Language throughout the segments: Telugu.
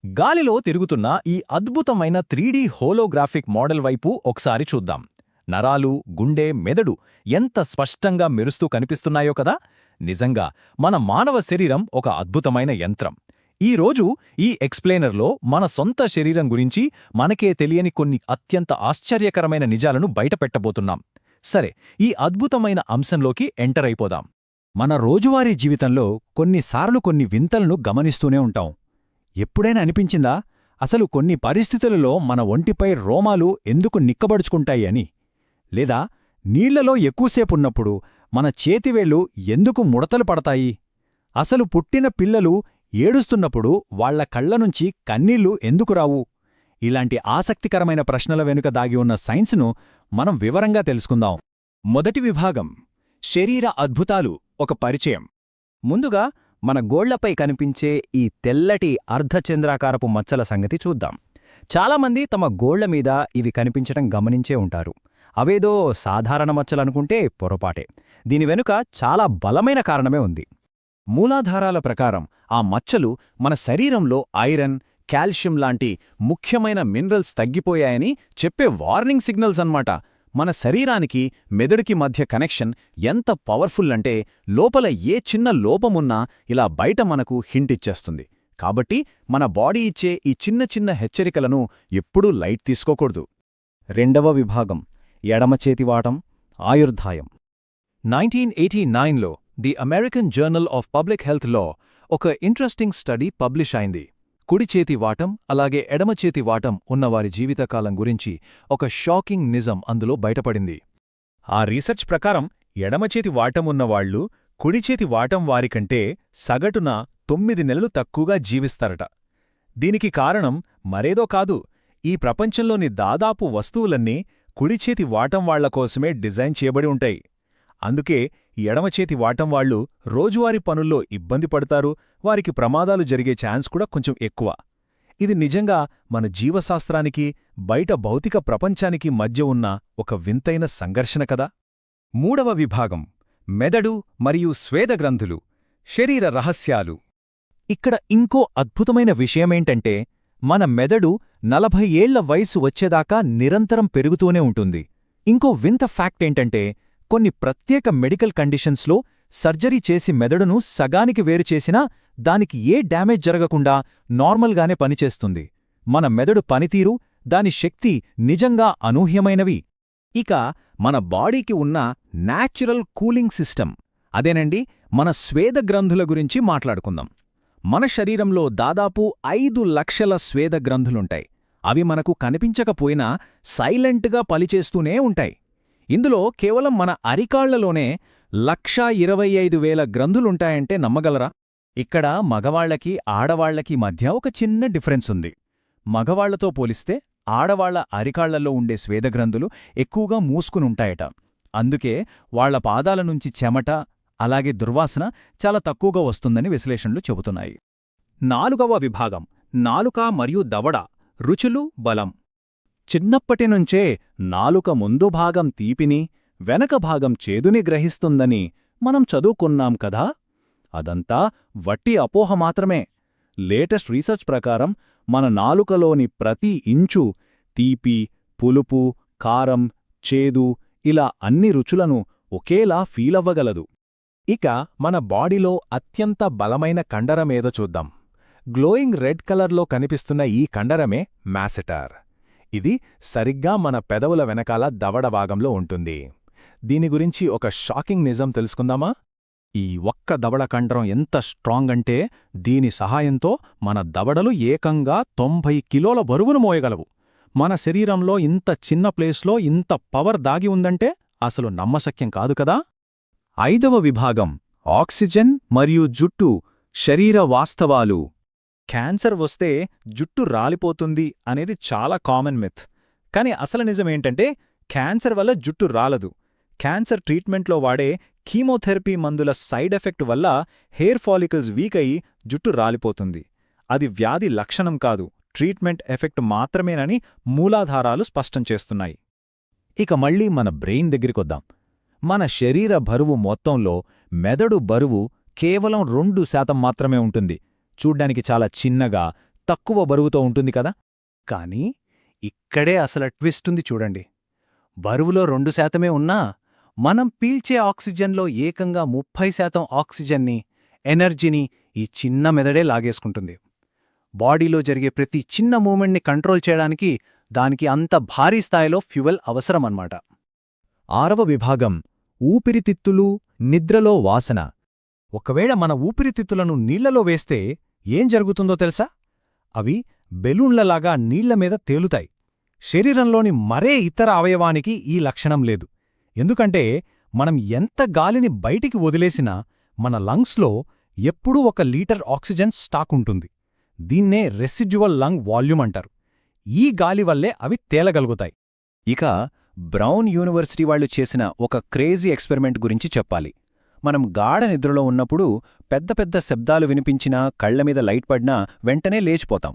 గాలిలో తిరుగుతున్న ఈ అద్భుతమైన 3D హోలోగ్రాఫిక్ మోడల్ వైపు ఒకసారి చూద్దాం. నరాలు, గుండె, మెదడు ఎంత స్పష్టంగా మెరుస్తూ కనిపిస్తున్నాయో కదా. నిజంగా మన మానవ శరీరం ఒక అద్భుతమైన యంత్రం. ఈరోజు ఈ ఎక్స్ప్లెయినర్లో మన సొంత శరీరం గురించి మనకే తెలియని కొన్ని అత్యంత ఆశ్చర్యకరమైన నిజాలను బయటపెట్టబోతున్నాం. సరే, ఈ అద్భుతమైన అంశంలోకి ఎంటర్ అయిపోదాం. మన రోజువారీ జీవితంలో కొన్నిసార్లు కొన్ని వింతలను గమనిస్తూనే ఉంటాం. ఎప్పుడైనా అనిపించిందా అసలు కొన్ని పరిస్థితులలో మన ఒంటిపై రోమాలు ఎందుకు నిక్కబడుచుకుంటాయి అని? లేదా నీళ్లలో ఎక్కువసేపున్నప్పుడు మన చేతివేళ్లు ఎందుకు ముడతలు పడతాయి? అసలు పుట్టిన పిల్లలు ఏడుస్తున్నప్పుడు వాళ్ల కళ్లనుంచి కన్నీళ్లు ఎందుకు రావు? ఇలాంటి ఆసక్తికరమైన ప్రశ్నల వెనుక దాగి ఉన్న సైన్స్ను మనం వివరంగా తెలుసుకుందాం. మొదటి విభాగం, శరీర అద్భుతాలు, ఒక పరిచయం. ముందుగా మన గోళ్లపై కనిపించే ఈ తెల్లటి అర్ధచంద్రాకారపు మచ్చల సంగతి చూద్దాం. చాలామంది తమ గోళ్లమీద ఇవి కనిపించటం గమనించే ఉంటారు. అవేదో సాధారణ మచ్చలనుకుంటే పొరపాటే. దీని వెనుక చాలా బలమైన కారణమే ఉంది. మూలాధారాల ప్రకారం ఆ మచ్చలు మన శరీరంలో ఐరన్, కాల్షియం లాంటి ముఖ్యమైన మినరల్స్ తగ్గిపోయాయని చెప్పే వార్నింగ్ సిగ్నల్స్ అన్నమాట. మన శరీరానికి మెదడుకి మధ్య కనెక్షన్ ఎంత పవర్ఫుల్ అంటే లోపల ఏ చిన్న లోపమున్నా ఇలా బయట మనకు హింట్ ఇచ్చేస్తుంది. కాబట్టి మన బాడీ ఇచ్చే ఈ చిన్న చిన్న హెచ్చరికలను ఎప్పుడూ లైట్ తీసుకోకూడదు. రెండవ విభాగం, ఎడమచేతివాటం, ఆయుర్దాయం. 1989లో the American journal of public హెల్త్లో ఒక ఇంట్రెస్టింగ్ స్టడీ పబ్లిష్ అయింది. కుడిచేతి వాటం అలాగే ఎడమచేతి వాటం ఉన్నవారి జీవితకాలం గురించి ఒక షాకింగ్ నిజం అందులో బయటపడింది. ఆ రీసెర్చ్ ప్రకారం ఎడమచేతి వాటం ఉన్నవాళ్లు కుడిచేతి వాటం వారికంటే సగటున 9 నెలలు తక్కువగా జీవిస్తారట. దీనికి కారణం మరేదో కాదు, ఈ ప్రపంచంలోని దాదాపు వస్తువులన్నీ కుడిచేతి వాటం వాళ్లకోసమే డిజైన్ చేయబడి ఉంటాయి. అందుకే ఎడమచేతి వాటం వాళ్లు రోజువారీ పనుల్లో ఇబ్బంది పడతారు, వారికి ప్రమాదాలు జరిగే ఛాన్స్ కూడా కొంచెం ఎక్కువ. ఇది నిజంగా మన జీవశాస్త్రానికి, బయట భౌతిక ప్రపంచానికి మధ్య ఉన్న ఒక వింతైన సంఘర్షణ కదా. మూడవ విభాగం, మెదడు మరియు స్వేదగ్రంథులు, శరీర రహస్యాలు. ఇక్కడ ఇంకో అద్భుతమైన విషయమేంటంటే మన మెదడు 40 ఏళ్ల వయసు వచ్చేదాకా నిరంతరం పెరుగుతూనే ఉంటుంది. ఇంకో వింత ఫ్యాక్టేంటంటే కొన్ని ప్రత్యేక మెడికల్ కండిషన్స్లో సర్జరీ చేసి మెదడును సగానికి వేరుచేసినా దానికి ఏ డ్యామేజ్ జరగకుండా నార్మల్గానే పనిచేస్తుంది. మన మెదడు పనితీరు, దాని శక్తి నిజంగా అనూహ్యమైనవి. ఇక మన బాడీకి ఉన్న న్యాచురల్ కూలింగ్ సిస్టమ్, అదేనండి మన స్వేదగ్రంథుల గురించి మాట్లాడుకుందాం. మన శరీరంలో దాదాపు 5 లక్షల స్వేదగ్రంథులుంటాయి. అవి మనకు కనిపించకపోయినా సైలెంట్గా పనిచేస్తూనే ఉంటాయి. ఇందులో కేవలం మన అరికాళ్లలోనే 1,25,000 గ్రంథులుంటాయంటే నమ్మగలరా? ఇక్కడ మగవాళ్లకి, ఆడవాళ్లకి మధ్య ఒక చిన్న డిఫరెన్స్ ఉంది. మగవాళ్లతో పోలిస్తే ఆడవాళ్ల అరికాళ్లలో ఉండే స్వేదగ్రంథులు ఎక్కువగా మూసుకునుంటాయట. అందుకే వాళ్ల పాదాల నుంచి చెమట, అలాగే దుర్వాసన చాలా తక్కువగా వస్తుందని విశ్లేషణలు చెబుతున్నాయి. నాలుగవ విభాగం, నాలుక మరియు దవడ, రుచులు, బలం. చిన్నప్పటినుంచే నాలుక ముందు భాగం తీపిని, వెనక భాగం చేదుని గ్రహిస్తుందని మనం చదువుకున్నాం కదా. అదంతా వట్టి అపోహ మాత్రమే. లేటెస్ట్ రీసెర్చ్ ప్రకారం మన నాలుకలోని ప్రతి ఇంచు తీపి, పులుపు, కారం, చేదు ఇలా అన్ని రుచులను ఒకేలా ఫీలవ్వగలదు. ఇక మన బాడీలో అత్యంత బలమైన కండరమేదో చూద్దాం. గ్లోయింగ్ రెడ్ కలర్లో కనిపిస్తున్న ఈ కండరమే మ్యాసెటర్. ఇది సరిగ్గా మన పెదవుల వెనకాల దవడ భాగంలో ఉంటుంది. దీని గురించి ఒక షాకింగ్ నిజం తెలుసుకుందామా? ఈ ఒక్క దవడ కండరం ఎంత స్ట్రాంగ్ అంటే దీని సహాయంతో మన దవడలు ఏకంగా 90 కిలోల బరువును మోయగలవు. మన శరీరంలో ఇంత చిన్న ప్లేస్లో ఇంత పవర్ దాగి ఉందంటే అసలు నమ్మశక్యం కాదు కదా. ఐదవ విభాగం, ఆక్సిజన్ మరియు జుట్టు, శరీర వాస్తవాలు. క్యాన్సర్ వస్తే జుట్టు రాలిపోతుంది అనేది చాలా కామన్ మిత్. కానీ అసలు నిజమేంటంటే క్యాన్సర్ వల్ల జుట్టు రాలదు. క్యాన్సర్ ట్రీట్మెంట్లో వాడే కీమోథెరపీ మందుల సైడ్ ఎఫెక్ట్ వల్ల హెయిర్ ఫాలికల్స్ వీక్ అయి జుట్టు రాలిపోతుంది. అది వ్యాధి లక్షణం కాదు, ట్రీట్మెంట్ ఎఫెక్ట్ మాత్రమేనని మూలాధారాలు స్పష్టం చేస్తున్నాయి. ఇక మళ్ళీ మన బ్రెయిన్ దగ్గరికొద్దాం. మన శరీర బరువు మొత్తంలో మెదడు బరువు కేవలం 2% మాత్రమే ఉంటుంది. చూడ్డానికి చాలా చిన్నగా, తక్కువ బరువుతో ఉంటుంది కదా. కానీ ఇక్కడే అసలు ట్విస్ట్ ఉంది చూడండి. బరువులో 2% ఉన్నా మనం పీల్చే ఆక్సిజన్లో ఏకంగా 30% ఆక్సిజన్ని, ఎనర్జీని ఈ చిన్న మెదడే లాగేసుకుంటుంది. బాడీలో జరిగే ప్రతి చిన్న మూమెంట్ని కంట్రోల్ చేయడానికి దానికి అంత భారీ స్థాయిలో ఫ్యూయల్ అవసరమన్నమాట. 6వ విభాగం ఊపిరితిత్తులు, నిద్రలో వాసన. ఒకవేళ మన ఊపిరితిత్తులను నీళ్లలో వేస్తే ఏం జరుగుతుందో తెలుసా? అవి బెలూన్లలాగా నీళ్లమీద తేలుతాయి. శరీరంలోని మరే ఇతర అవయవానికి ఈ లక్షణం లేదు. ఎందుకంటే మనం ఎంత గాలిని బయటికి వదిలేసినా మన లంగ్స్లో ఎప్పుడూ 1 లీటర్ ఆక్సిజన్ స్టాక్ ఉంటుంది. దీన్నే రెసిడ్యువల్ లంగ్ వాల్యూమ్ అంటారు. ఈ గాలి వల్లే అవి తేలగలుగుతాయి. ఇక బ్రౌన్ యూనివర్సిటీ వాళ్ళు చేసిన ఒక క్రేజీ ఎక్స్పెరిమెంట్ గురించి చెప్పాలి. మనం గాఢ నిద్రలో ఉన్నప్పుడు పెద్ద పెద్ద శబ్దాలు వినిపించినా, కళ్లమీద లైట్ పడినా వెంటనే లేచిపోతాం.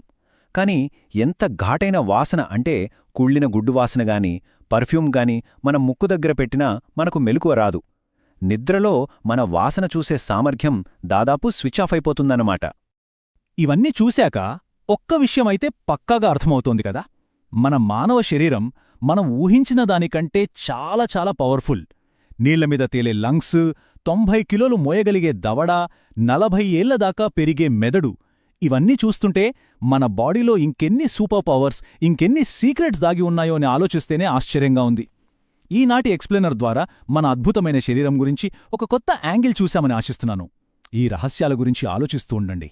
కాని ఎంత ఘాటైన వాసన అంటే కుళ్ళిన గుడ్డు వాసనగాని, పర్ఫ్యూమ్ గాని మనం ముక్కు దగ్గర పెట్టినా మనకు మెలకువ రాదు. నిద్రలో మన వాసన చూసే సామర్థ్యం దాదాపు స్విచ్ ఆఫ్ అయిపోతుందన్నమాట. ఇవన్నీ చూశాక ఒక్క విషయమైతే పక్కాగా అర్థమవుతోంది కదా, మన మానవ శరీరం మనం ఊహించిన దానికంటే చాలా చాలా పవర్ఫుల్. నీళ్లమీద తేలే లంగ్స్, 90 కిలోలు మోయగలిగే దవడ, 40 ఏళ్ల దాకా పెరిగే మెదడు, ఇవన్నీ చూస్తుంటే మన బాడీలో ఇంకెన్ని సూపర్ పవర్స్, ఇంకెన్ని సీక్రెట్స్ దాగి ఉన్నాయో అని ఆలోచిస్తేనే ఆశ్చర్యంగా ఉంది. ఈనాటి ఎక్స్ప్లెయినర్ ద్వారా మన అద్భుతమైన శరీరం గురించి ఒక కొత్త యాంగిల్ చూశామని ఆశిస్తున్నాను. ఈ రహస్యాల గురించి ఆలోచిస్తూ ఉండండి.